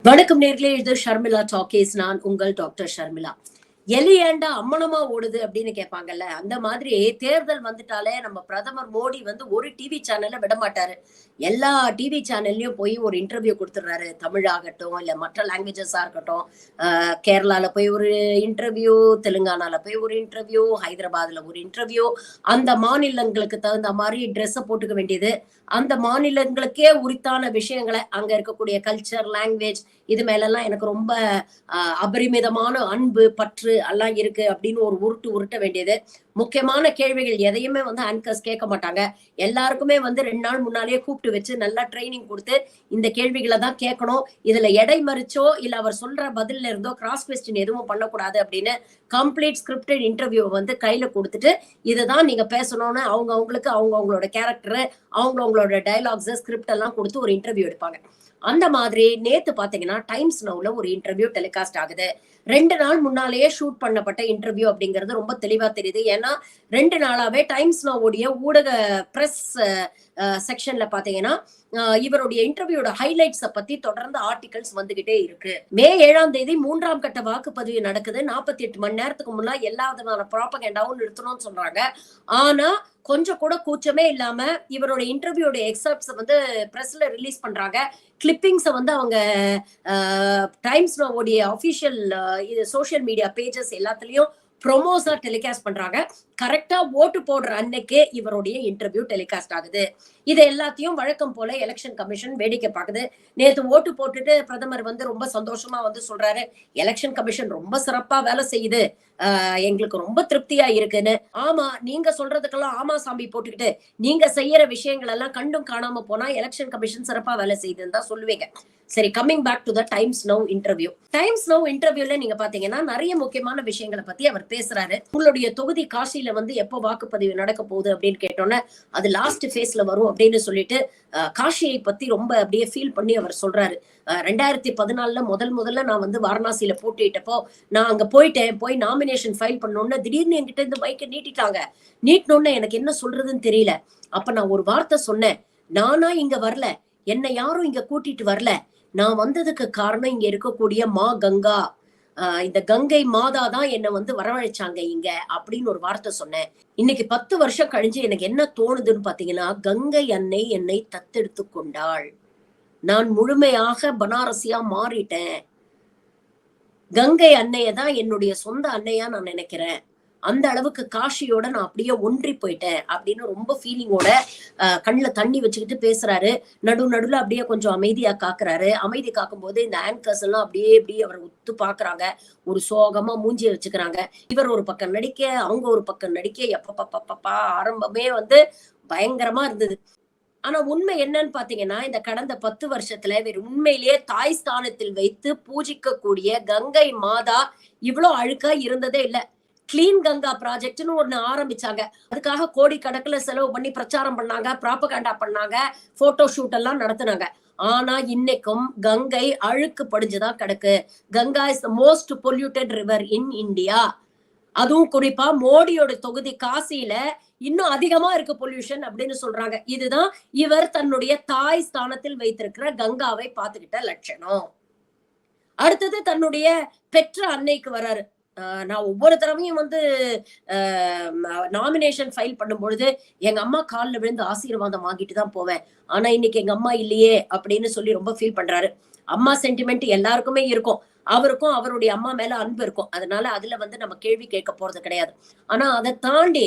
வணக்கம் நேர்களே, இது ஷர்மிளா டாக்கீஸ். நான் உங்கள் டாக்டர் ஷர்மிளா. எலி ஏண்டா அம்மனமா ஓடுது அப்படின்னு கேட்பாங்கல்ல, அந்த மாதிரி தேர்தல் வந்துட்டாலே நம்ம பிரதமர் மோடி வந்து ஒரு டிவி சேனல்ல விட மாட்டாரு. எல்லா டிவி சேனல்லயும் போய் ஒரு இன்டர்வியூ கொடுத்துடுறாரு. தமிழாகட்டும், இல்ல மற்ற லாங்குவேஜஸா இருக்கட்டும். கேரளால போய் ஒரு இன்டர்வியூ, தெலுங்கானால போய் ஒரு இன்டர்வியூ, ஹைதராபாத்ல ஒரு இன்டர்வியூ. அந்த மாநிலங்களுக்கு தகுந்த மாதிரி ட்ரெஸ்ஸை போட்டுக்க வேண்டியது. அந்த மாநிலங்களுக்கே உரித்தான விஷயங்களை, அங்க இருக்கக்கூடிய கல்ச்சர், லாங்குவேஜ், இது மேலெல்லாம் எனக்கு ரொம்ப அபரிமிதமான அன்பு, பற்று எல்லாம் இருக்கு அப்படின்னு ஒரு உருட்ட வேண்டியது. முக்கியமான கேள்விகள் எதையுமே வந்து ஆங்கர்ஸ் கேட்க மாட்டாங்க. எல்லாருக்குமே வந்து 2 நாள் முன்னாலேயே கூப்பிட்டு வச்சு நல்லா ட்ரைனிங் கொடுத்து இந்த கேள்விகளை தான் கேட்கணும். இதுல எடை மறிச்சோ இல்ல அவர் சொல்ற பதில்ல இருந்தோ கிராஸ் கொஸ்டின் எதுவும் பண்ணக்கூடாது அப்படின்னு கம்ப்ளீட் ஸ்கிரிப்டட் இன்டர்வியூ வந்து கையில கொடுத்துட்டு இதுதான் நீங்க பேசணும்னு அவங்களுக்கு அவங்களோட கேரக்டர், அவங்களோட டயலாக்ஸ், ஸ்கிரிப்ட் எல்லாம் கொடுத்து ஒரு இன்டர்வியூ எடுப்பாங்க. அந்த மாதிரி நேத்து பாத்தீங்கன்னா டைம்ஸ் நவுல ஒரு இன்டர்வியூ டெலிகாஸ்ட் ஆகுது. 2 நாள் முன்னாலேயே ஷூட் பண்ணப்பட்ட இன்டர்வியூ அப்படிங்கிறது ரொம்ப தெளிவா தெரியுது. ஏன்னா 2 நாளாவே டைம்ஸ் நவுடைய ஊடக பிரஸ் செக்ஷன்ல பாத்தீங்கன்னா இவருடைய இன்டர்வியூட ஹைலைட்ஸ பத்தி தொடர்ந்து ஆர்டிகல்ஸ் வந்துகிட்டே இருக்கு. மே 7ஆம் தேதி 3ஆம் கட்ட வாக்குப்பதிவு நடக்குது. 48 மணி நேரத்துக்கு முன்னாடி எல்லா விதமான ப்ராபகண்டாவும் நிறுத்தணும்னு சொல்றாங்க. ஆனா கொஞ்சம் கூட கூச்சமே இல்லாம இவரோட இன்டர்வியூட எக்ஸப்ட்ஸ் வந்து பிரஸ்ல ரிலீஸ் பண்றாங்க. கிளிப்பிங்ஸ வந்து அவங்க டைம்ஸ் நவுடைய அபிஷியல் சோசியல் மீடியா பேஜஸ் எல்லாத்துலயும் ப்ரொமோஸா டெலிகாஸ்ட் பண்றாங்க. கரெக்டா ஓட்டு போடுற அன்னைக்கே இவருடைய இன்டர்வியூ டெலிகாஸ்ட் ஆகுது. இது எல்லாத்தையும் வழக்கம் போல எலெக்ஷன் கமிஷன் வேடிக்கை பார்க்குது. நேத்து ஓட்டு போட்டுட்டு பிரதமர் வந்து ரொம்ப சந்தோஷமா வந்து சொல்றாரு, எலெக்ஷன் கமிஷன் ரொம்ப சிறப்பா வேலை செய்யுது, எங்களுக்கு ரொம்ப திருப்தியா இருக்குன்னு. ஆமா, நீங்க சொல்றதுக்கெல்லாம் ஆமா சாமி போட்டுக்கிட்டு நீங்க செய்யற விஷயங்கள் எல்லாம் கண்டும் காணாம போனா எலெக்ஷன் கமிஷன் சிறப்பா வேலை செய்யுதுன்னு தான் சொல்லுவீங்க. சரி, coming back to the Times Now interview. Times Now இன்டர்வியூல நீங்க பாத்தீங்கன்னா நிறைய முக்கியமான விஷயங்களை பத்தி அவர் பேசுறாரு. உங்களுடைய தொகுதி காசியில வந்து எப்போ வாக்குப்பதிவு நடக்க போகுது அப்படின்னு கேட்டோன்னே அது லாஸ்ட் ஃபேஸ்ல வரும் அப்படின்னு சொல்லிட்டு காஷியை பத்தி ரொம்ப அப்படியே ஃபீல் பண்ணி அவர் சொல்றாரு. 2014 முதல்ல நான் வந்து வாரணாசியில போட்டிட்டப்போ நான் அங்க போய் நாமினேஷன் ஃபைல் பண்ணோன்னு திடீர்னு என்கிட்ட இந்த மைக்கை நீட்டினோன்னு எனக்கு என்ன சொல்றதுன்னு தெரியல. அப்ப நான் ஒரு வார்த்தை சொன்னேன், நானா இங்க வரல, என்னை யாரும் இங்க கூட்டிட்டு வரல, நான் வந்ததுக்கு காரணம் இங்க இருக்கக்கூடிய மா கங்கா, இந்த கங்கை மாதா தான் என்னை வந்து வரவழைச்சாங்க இங்க அப்படின்னு ஒரு வார்த்தை சொன்னேன். இன்னைக்கு 10 வருஷம் கழிஞ்சு எனக்கு என்ன தோணுதுன்னு பாத்தீங்கன்னா, கங்கை அன்னை என்னை தத்தெடுத்து கொண்டாள். நான் முழுமையாக பனாரசியா மாறிட்டேன். கங்கை அன்னைய தான் என்னுடைய சொந்த அன்னையா நான் நினைக்கிறேன். அந்த அளவுக்கு காஷியோட நான் அப்படியே ஒன்றி போயிட்டேன் அப்படின்னு ரொம்ப ஃபீலிங்கோட கண்ணுல தண்ணி வச்சுக்கிட்டு பேசுறாரு. நடுவுல அப்படியே கொஞ்சம் அமைதியா காக்குறாரு. அமைதி காக்கும் போது இந்த ஆங்கர்ஸ் எல்லாம் அப்படியே அவரை உத்து பாக்குறாங்க. ஒரு சோகமா மூஞ்சிய வச்சுக்கிறாங்க. இவர் ஒரு பக்கம் நடிக்க, அவங்க ஒரு பக்கம் நடிக்க, எப்பப்பா ஆரம்பமே வந்து பயங்கரமா இருந்தது. ஆனா உண்மை என்னன்னு பாத்தீங்கன்னா, இந்த கடந்த 10 வருஷத்துல இவர் உண்மையிலேயே தாய் ஸ்தானத்தில் வைத்து பூஜிக்க கூடிய கங்கை மாதா இவ்வளவு அழுக்கா இருந்ததே இல்ல. கிளீன் கங்கா ப்ராஜெக்ட்னு ஒண்ணு ஆரம்பிச்சாங்க. அதுக்காக கோடிக்கணக்குல செலவு பண்ணி பிரச்சாரம் பண்ணாங்க, ப்ராபகண்டா பண்ணாங்க, போட்டோ ஷூட் எல்லாம் நடத்துனாங்க. ஆனா இன்னைக்கும் கங்கை அழுக்கு படிஞ்சுதான் கிடக்கு. Ganga is the most polluted river in India. அதுவும் குறிப்பா மோடியோட தொகுதி காசியில இன்னும் அதிகமா இருக்கு பொல்யூஷன் அப்படின்னு சொல்றாங்க. இதுதான் இவர் தன்னுடைய தாய் ஸ்தானத்தில் வைத்திருக்கிற கங்காவை பார்த்துக்கிட்ட லட்சணம். அடுத்தது தன்னுடைய பெற்ற அன்னைக்கு வராரு. நான் ஒவ்வொரு தடவையும் வந்து நாமினேஷன் ஃபைல் பண்ணும் பொழுது எங்க அம்மா காலில் விழுந்து ஆசீர்வாதம் வாங்கிட்டு தான் போவேன். ஆனா இன்னைக்கு எங்க அம்மா இல்லையே அப்படின்னு சொல்லி ரொம்ப ஃபீல் பண்றாரு. அம்மா சென்டிமெண்ட் எல்லாருக்குமே இருக்கும். அவருக்கும் அவருடைய அம்மா மேல அன்பு இருக்கும். அதனால அதுல வந்து நம்ம கேள்வி கேட்க போறது கிடையாது. ஆனா அதை தாண்டி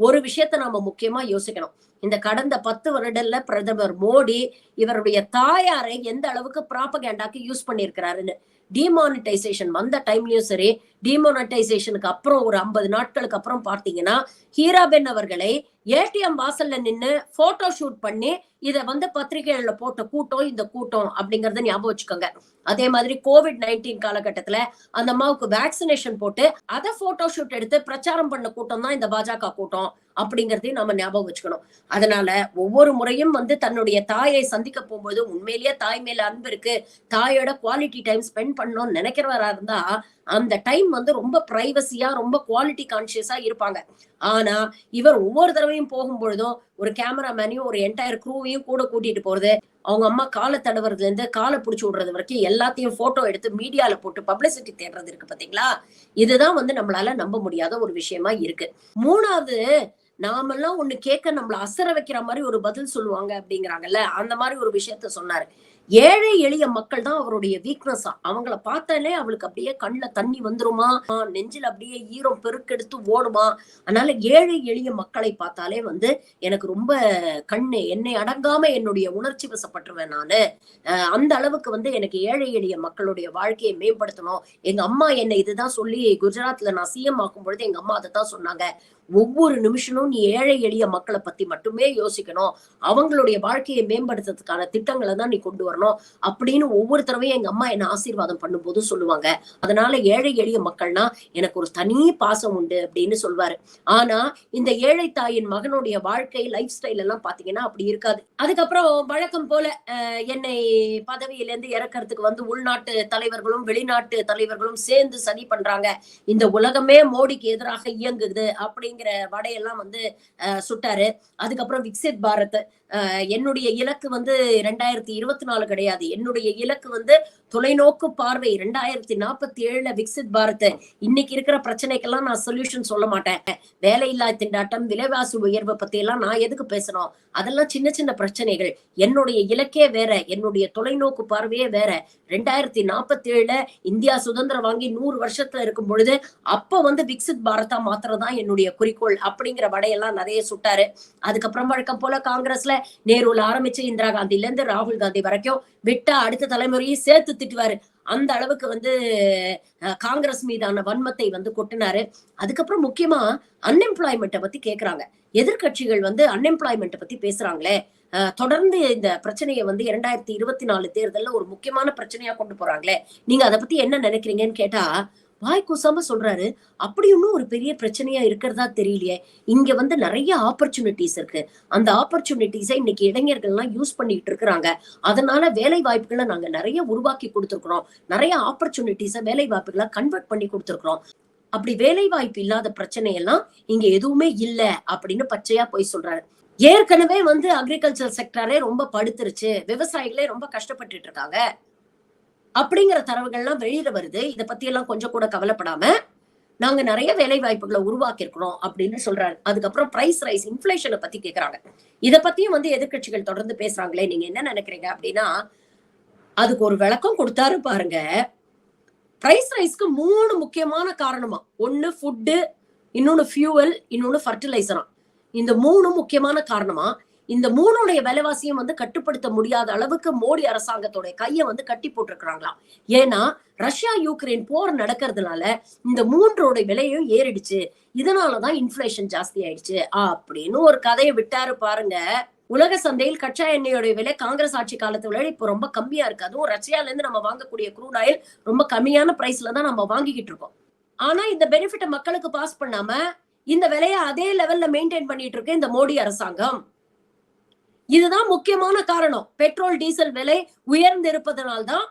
ஒரு விஷயத்த நாம முக்கியமா யோசிக்கணும். இந்த கடந்த 10 வருடத்துல பிரதமர் மோடி இவருடைய தாயாரை எந்த அளவுக்கு ப்ராபகேண்டாக்கு யூஸ் பண்ணியிருக்கிறாருன்னு. டிமானிட்டைசேஷன் வந்த டைம்லயும் சரி, டிமானிட்டைசேஷனுக்கு அப்புறம் ஒரு 50 நாட்களுக்கு அப்புறம் பார்த்தீங்கன்னா, ஹீராபென் அவர்களை ஏடிஎம் வாசல்ல நின்னு போட்டோ ஷூட் பண்ணி இத வந்து பத்திரிகைகள்ல போட்ட கூட்டம் இந்த கூட்டம் அப்படிங்கறத ஞாபகம் வச்சுக்கோங்க. அதே மாதிரி COVID-19 காலகட்டத்துல அந்த அம்மாவுக்கு வேக்சினேஷன் போட்டு அதை போட்டோ ஷூட் எடுத்து பிரச்சாரம் பண்ண கூட்டம் தான் இந்த பாஜக கூட்டம் அப்படிங்கறதையும் நாம ஞாபகம் வச்சுக்கணும். அதனால ஒவ்வொரு முறையும் வந்து தன்னுடைய தாயை சந்திக்க போகும்போது உண்மையிலேயே தாய் மேல அன்பு இருக்கு, தாயோட குவாலிட்டி டைம் ஸ்பெண்ட் பண்ணணும்னு நினைக்கிறவரா இருந்தா அந்த டைம் வந்து ரொம்ப பிரைவசியா, ரொம்ப குவாலிட்டி கான்சியஸா இருப்பாங்க. ஆனா இவர் ஒவ்வொரு தடவையும் போகும்பொழுதும் ஒரு கேமராமேனையும் ஒரு என்டையர் க்ரூவையும் கூட கூட்டிட்டு போறது, அவங்க அம்மா காலை தடவுறதுல இருந்து காலை பிடிச்சி விடுறது வரைக்கும் எல்லாத்தையும் போட்டோ எடுத்து மீடியால போட்டு பப்ளிசிட்டி தேடுறது இருக்கு பாத்தீங்களா? இதுதான் வந்து நம்மளால நம்ப முடியாத ஒரு விஷயமா இருக்கு. 3வது, நாமெல்லாம் ஒண்ணு கேட்க நம்மள அசர வைக்கிற மாதிரி ஒரு பதில் சொல்லுவாங்க அப்படிங்கிறாங்கல்ல, அந்த மாதிரி ஒரு விஷயத்த சொன்னாரு. ஏழை எளிய மக்கள் தான் அவருடைய வீக்னஸா. அவங்கள பார்த்தாலே அவளுக்கு அப்படியே கண்ணுல தண்ணி வந்துருமா, நெஞ்சில அப்படியே ஈரம் பெருக்கெடுத்து ஓடுமா. அதனால ஏழை எளிய மக்களை பார்த்தாலே வந்து எனக்கு ரொம்ப கண்ணு என்னை அடங்காம என்னுடைய உணர்ச்சி வசப்பட்டுருவேன் நானு. அந்த அளவுக்கு வந்து எனக்கு ஏழை எளிய மக்களுடைய வாழ்க்கையை மேம்படுத்தணும். எங்க அம்மா என்னை இதுதான் சொல்லி குஜராத்ல நான் சிஎம் ஆக்கும் பொழுது எங்க அம்மா அதைத்தான் சொன்னாங்க. ஒவ்வொரு நிமிஷமும் நீ ஏழை எளிய மக்களை பத்தி மட்டுமே யோசிக்கணும். அவங்களுடைய வாழ்க்கையை மேம்படுத்துறதுக்கான திட்டங்களை தான் நீ கொண்டு வரணும் அப்படின்னு ஒவ்வொரு தடவையும் எங்க அம்மா என்ன ஆசீர்வாதம் பண்ணும்போது சொல்லுவாங்க. அதனால ஏழை எளிய மக்கள்னா எனக்கு ஒரு தனி பாசம் உண்டு அப்படின்னு சொல்வாரு. ஆனா இந்த ஏழை தாயின் மகனுடைய வாழ்க்கை லைஃப் ஸ்டைல் எல்லாம் பாத்தீங்கன்னா அப்படி இருக்காது. அதுக்கப்புறம் வழக்கம் போல என்னை பதவியில இருந்து இறக்கறதுக்கு வந்து உள்நாட்டு தலைவர்களும் வெளிநாட்டு தலைவர்களும் சேர்ந்து சதி பண்றாங்க. இந்த உலகமே மோடிக்கு எதிராக இயங்குது அப்படிங்கிற வடையெல்லாம் வந்து சுட்டாரு. அதுக்கப்புறம் விக்சித் பாரத், என்னுடைய இலக்கு வந்து 2024 கிடையாது. என்னுடைய இலக்கு வந்து தொலைநோக்கு பார்வை 2047 விக்சித் பாரத். இன்னைக்கு இருக்கிற பிரச்சனைக்கெல்லாம் நான் சொல்யூஷன் சொல்ல மாட்டேன். வேலையில்லா திண்டாட்டம், விலைவாசி உயர்வை பத்தி எல்லாம் நான் எதுக்கு பேசணும்? அதெல்லாம் சின்ன சின்ன பிரச்சனைகள். என்னுடைய இலக்கே வேற, என்னுடைய தொலைநோக்கு பார்வையே வேற. 2047 இந்தியா சுதந்திரம் வாங்கி 100 வருஷத்துல இருக்கும் பொழுது அப்ப வந்து விக்சித் பாரதா மாத்திரதான் என்னுடைய குறிக்கோள் அப்படிங்கிற வடையெல்லாம் நிறைய சுட்டாரு. அதுக்கப்புறம் வழக்கம் போல காங்கிரஸ்ல நேருல ஆரம்பிச்சு இந்திரா காந்தில இருந்து ராகுல் காந்தி வரைக்கும் விட்டா அடுத்த தலைமுறையை சேர்த்து திட்டுவாரு. அந்த அளவுக்கு வந்து காங்கிரஸ் மீதான வன்மத்தை வந்து கொட்டினாரு. அதுக்கப்புறம் முக்கியமா அன்எம்ப்ளாய்மெண்ட்டை பத்தி கேக்குறாங்க. எதிர்கட்சிகள் வந்து அன்எம்ப்ளாய்மெண்ட் பத்தி பேசுறாங்களே, தொடர்ந்து இந்த பிரச்சனையை வந்து 2024 தேர்தல்ல ஒரு முக்கியமான பிரச்சனையா கொண்டு போறாங்களே, நீங்க அதை பத்தி என்ன நினைக்கிறீங்கன்னு கேட்டா வாய் கூசாம சொல்றாரு. அப்படி ஒன்னும் ஒரு பெரிய பிரச்சனையா இருக்கிறதா தெரியலையே. இங்க வந்து நிறைய ஆப்பர்ச்சுனிட்டிஸ் இருக்கு. அந்த ஆப்பர்ச்சுனிட்டிஸை இன்னைக்கு இளைஞர்கள் எல்லாம் யூஸ் பண்ணிட்டு இருக்கிறாங்க. அதனால வேலை வாய்ப்புகளை நாங்க நிறைய உருவாக்கி கொடுத்திருக்கிறோம். நிறைய ஆப்பர்ச்சுனிட்டிஸை வேலை வாய்ப்புகளை கன்வெர்ட் பண்ணி கொடுத்திருக்கிறோம். அப்படி வேலை வாய்ப்பு இல்லாத பிரச்சனை எல்லாம் இங்க எதுவுமே இல்ல அப்படின்னு பச்சையா போய் சொல்றாரு. ஏற்கனவே வந்து அக்ரிகல்ச்சர் செக்டரே ரொம்ப படுத்துருச்சு, விவசாயிகளே ரொம்ப கஷ்டப்பட்டுட்டு இருக்காங்க அப்படிங்கிற தரவுகள்லாம் வெளியில வருது. இத பத்தி எல்லாம் கொஞ்சம் கூட கவலைப்படாம நாங்க நிறைய வேலை வாய்ப்புகளை உருவாக்கி இருக்கிறோம் அப்படின்னு சொல்றாரு. அதுக்கப்புறம் பிரைஸ் ரைஸ், இன்ஃபிளேஷனை பத்தி கேக்குறாங்க. இத பத்தியும் வந்து எதிர்கட்சிகள் தொடர்ந்து பேசுறாங்களே, நீங்க என்ன நினைக்கிறீங்க அப்படின்னா அதுக்கு ஒரு விளக்கம் கொடுத்தாரு பாருங்க. பிரைஸ் ரைஸ்க்கு 3 முக்கியமான காரணமா. ஒண்ணு ஃபுட், இன்னொன்னு ஃபியூவல், இன்னொன்னு ஃபர்டிலைசரா. இந்த 3 முக்கியமான காரணமா. இந்த 3உடைய விலைவாசியும் வந்து கட்டுப்படுத்த முடியாத அளவுக்கு மோடி அரசாங்கத்தோட கையை வந்து கட்டி போட்டிருக்கிறாங்களாம். ஏன்னா ரஷ்யா யுக்ரைன் போர் நடக்கிறதுனால இந்த 3ஓட விலையும் ஏறிடுச்சு. இதனாலதான் இன்ஃபிளேஷன் ஜாஸ்தி ஆயிடுச்சு அப்படின்னு ஒரு கதையை விட்டாரு பாருங்க. உலக சந்தையில் கச்சா எண்ணெயோட விலை காங்கிரஸ் ஆட்சி காலத்தை விட இப்ப ரொம்ப கம்மியா இருக்கு. அதுவும் ரஷ்யால இருந்து நம்ம வாங்கக்கூடிய க்ரூட் ஆயில் ரொம்ப கம்மியான பிரைஸ்ல தான் நம்ம வாங்கிக்கிட்டு இருக்கோம். ஆனா இந்த பெனிஃபிட்டை மக்களுக்கு பாஸ் பண்ணாம இந்த விலையை அதே லெவல்ல மெயின்டைன் பண்ணிட்டு இருக்கு இந்த மோடி அரசாங்கம். இதுதான் முக்கியமான காரணம். பெட்ரோல் டீசல் விலை உயர்ந்து இருப்பதனால்தான்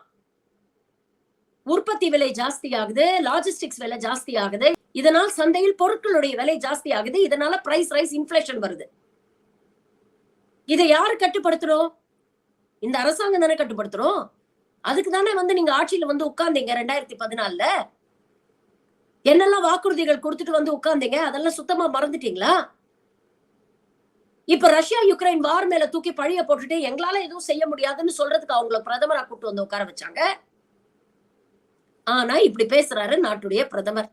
உற்பத்தி விலை ஜாஸ்தி ஆகுது, லாஜிஸ்டிக்ஸ் விலை ஜாஸ்தி ஆகுது. இதனால் சந்தையில் பொருட்களுடைய விலை ஜாஸ்தி ஆகுது. இதனால பிரைஸ் ரைஸ், இன்ஃபிளேஷன் வருது. இதை யாரு கட்டுப்படுத்துறோம்? இந்த அரசாங்கம் தானே கட்டுப்படுத்துறோம். அதுக்கு தானே வந்து நீங்க ஆட்சியில வந்து உட்கார்ந்தீங்க 2014ல. என்னெல்லாம் வாக்குறுதிகள் கொடுத்துட்டு வந்து உட்கார்ந்தீங்க, அதெல்லாம் சுத்தமா மறந்துட்டீங்களா? இப்ப ரஷ்யா யுக்ரைன் வார் மேல தூக்கி பழிய போட்டுட்டு எங்களால எதுவும் செய்ய முடியாதுன்னு சொல்றதுக்கு அவங்கள பிரதமரா கூட்டு வந்து உட்கார வச்சாங்க. ஆனா இப்படி பேசுறாரு நாட்டுடைய பிரதமர்.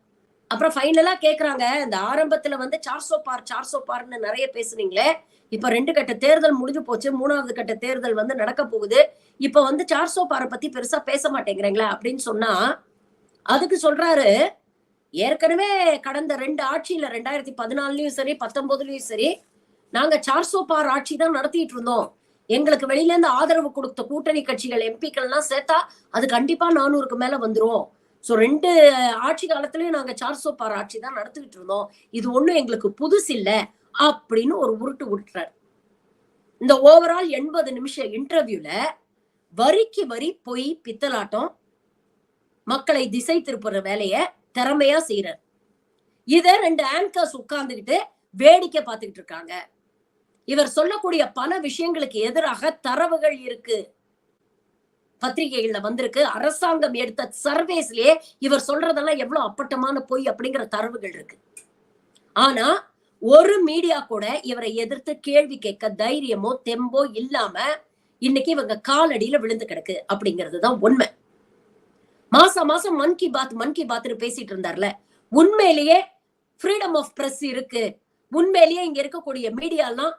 அப்புறம் ஃபைனலா கேக்குறாங்க, இந்த ஆரம்பத்துல வந்து 400 பார்னு நிறைய பேசுனீங்களே, இப்ப 2 கட்ட தேர்தல் முடிஞ்சு போச்சு, 3வது கட்ட தேர்தல் வந்து நடக்க போகுது. இப்ப வந்து 400 பாரை பத்தி பெருசா பேச மாட்டேங்கிறீங்களா அப்படின்னு சொன்னா அதுக்கு சொல்றாரு, ஏற்கனவே கடந்த 2 ஆட்சியில 2014லயும் சரி 19லயும் சரி நாங்க 400 பார் ஆட்சி தான் நடத்திட்டு இருந்தோம். எங்களுக்கு வெளியில இருந்து ஆதரவு கொடுத்த கூட்டணி கட்சிகள் எம்பிக்கள் எல்லாம் சேர்த்தா அது கண்டிப்பா 400க்கு மேல வந்துரும். சோ 2 ஆட்சி காலத்திலயும் நாங்க 400 பார் ஆட்சி தான் நடத்திட்டு இருந்தோம். இது ஒண்ணும் எங்களுக்கு புதுசு இல்ல அப்படின்னு ஒரு உருட்டு உருட்டுறாரு. இந்த ஓவரால் 80 நிமிஷம் இன்டர்வியூல வரிக்கு வரி பொய், பித்தலாட்டம், மக்களை திசை திருப்புற வேலைய திறமையா செய்யறாரு. இத 2 ஆங்கர்ஸ் உட்கார்ந்துகிட்டு வேடிக்கை பார்த்துக்கிட்டு இருக்காங்க. இவர் சொல்லக்கூடிய பல விஷயங்களுக்கு எதிராக தரவுகள் இருக்கு, பத்திரிகைகள்ல வந்திருக்கு. அரசாங்கம் எடுத்த சர்வேஸ்லயே இவர் சொல்றதெல்லாம் எவ்வளவு அப்பட்டமான பொய் அப்படிங்கிற தரவுகள் இருக்கு. ஆனா ஒரு மீடியா கூட இவரை எதிர்த்து கேள்வி கேட்க தைரியமோ தெம்போ இல்லாம இன்னைக்கு இவங்க காலடியில விழுந்து கிடக்கு அப்படிங்கிறதுதான் உண்மை. மாசம் மாசம் மன் கி பாத் பேசிட்டு இருந்தார்ல, உண்மையிலேயே ஃப்ரீடம் ஆஃப் பிரஸ் இருக்கு, உண்மையிலேயே இங்க இருக்கக்கூடிய மீடியாலாம்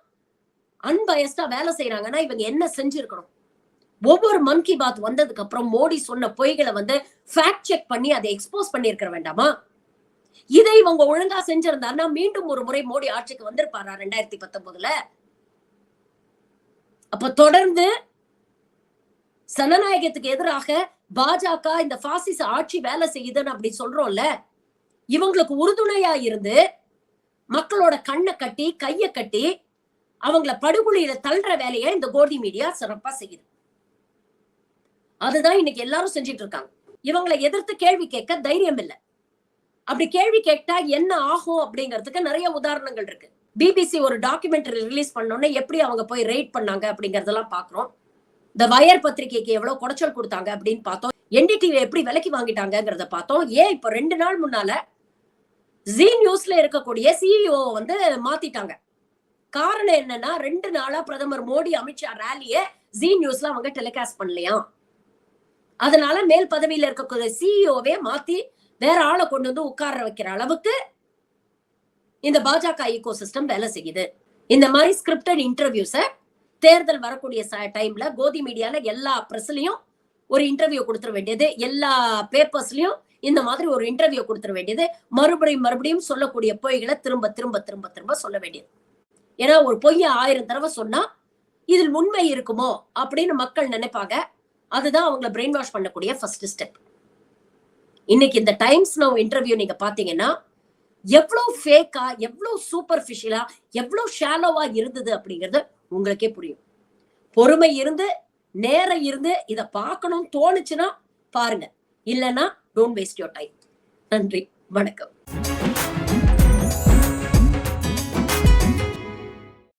அன்பயஸ்டா வேலை செய்யறாங்கன்னா இவங்க என்ன செஞ்சிருக்கணும்? ஒவ்வொரு மன் கி பாத் வந்ததுக்கு அப்புறம் மோடி சொன்ன பொய்களை ஃபேக்ட் செக் பண்ணி அதை எக்ஸ்போஸ் பண்ணியிருக்க வேண்டாமா? இதை இவங்க ஒழுங்கா செஞ்சிருந்தாருன்னா மீண்டும் ஒரு முறை மோடி ஆட்சிக்கு வந்திருப்பாரா 2019ல? அப்ப தொடர்ந்து சனநாயகத்துக்கு எதிராக பாஜக இந்த பாசிச ஆட்சி வேலை செய்யுதுன்னு அப்படி சொல்றோம்ல, இவங்களுக்கு உறுதுணையா இருந்து மக்களோட கண்ணை கட்டி கைய கட்டி அவங்கள படுகொலியில தள்ளுற வேலையை இந்த கோதி மீடியா சிறப்பா செய்யுது. அதுதான் இன்னைக்கு எல்லாரும் செஞ்சிட்டு இருக்காங்க. இவங்களை எதிர்த்து கேள்வி கேட்க தைரியம் இல்லை. அப்படி கேள்வி கேட்டா என்ன ஆகும் அப்படிங்கிறதுக்கு நிறைய உதாரணங்கள் இருக்கு. பிபிசி ஒரு டாக்குமெண்ட்ரி ரிலீஸ் பண்ணோன்னே எப்படி அவங்க போய் ரெய்ட் பண்ணாங்க அப்படிங்கறதெல்லாம் பாக்குறோம். இந்த வயர் பத்திரிகைக்கு எவ்வளவு குடைச்சல் கொடுத்தாங்க அப்படின்னு பார்த்தோம். என்டிடிவி எப்படி விலைக்கு வாங்கிட்டாங்கிறத பார்த்தோம். ஏன் இப்ப 2 நாள் முன்னால ஜி நியூஸ்ல இருக்கக்கூடிய சிஇஓ மாத்திட்டாங்க. காரணம் என்னன்னா 2 நாளா பிரதமர் மோடி அமித்ஷா ரேலிய ஜி நியூஸ்ல அவங்க டெலிகாஸ்ட் பண்ணலையா. அதனால மேல் பதவியில இருக்கக்கூடிய சிஇஓவே மாத்தி வேற ஆளை கொண்டு உட்கார வைக்கிற அளவுக்கு இந்த பாஜக ஈகோ சிஸ்டம் வேலை செய்யுது. இந்த மாதிரி ஸ்கிரிப்டட் இன்டர்வியூஸ தேர்தல் வரக்கூடிய டைம்ல கோதி மீடியால எல்லா பிரஸ்லயும் ஒரு இன்டர்வியூ கொடுத்துட வேண்டியது, எல்லா பேப்பர்ஸ்லயும் இந்த மாதிரி ஒரு இன்டர்வியூ கொடுத்துட வேண்டியது, மறுபடியும் சொல்லக்கூடிய பொய்களை திரும்ப திரும்ப திரும்ப திரும்ப சொல்ல வேண்டியது. ஏன்னா ஒரு பொய்ய 1000 தடவை சொன்னா இதில் உண்மை இருக்குமோ அப்படின்னு மக்கள் நினைப்பாங்க. அதுதான் அவங்களை பிரெயின் வாஷ் பண்ணக்கூடிய ஃபர்ஸ்ட் ஸ்டெப். இன்னைக்கு இந்த டைம்ஸ் நவ் இன்டர்வியூ நீங்க பாத்தீங்கன்னா எவ்வளவு ஃபேக்கா, எவ்வளவு சூப்பர்ஃபிஷியலா, எவ்வளவு ஷாலோவா இருந்தது அப்படிங்கிறது உங்களுக்கே புரியும். பொறுமை இருந்து நேரம் இருந்து இத பார்க்கணும் தோணுச்சுன்னா பாருங்க, இல்லைன்னா டோன்ட் வேஸ்ட் யோர் டைம். நன்றி, வணக்கம்.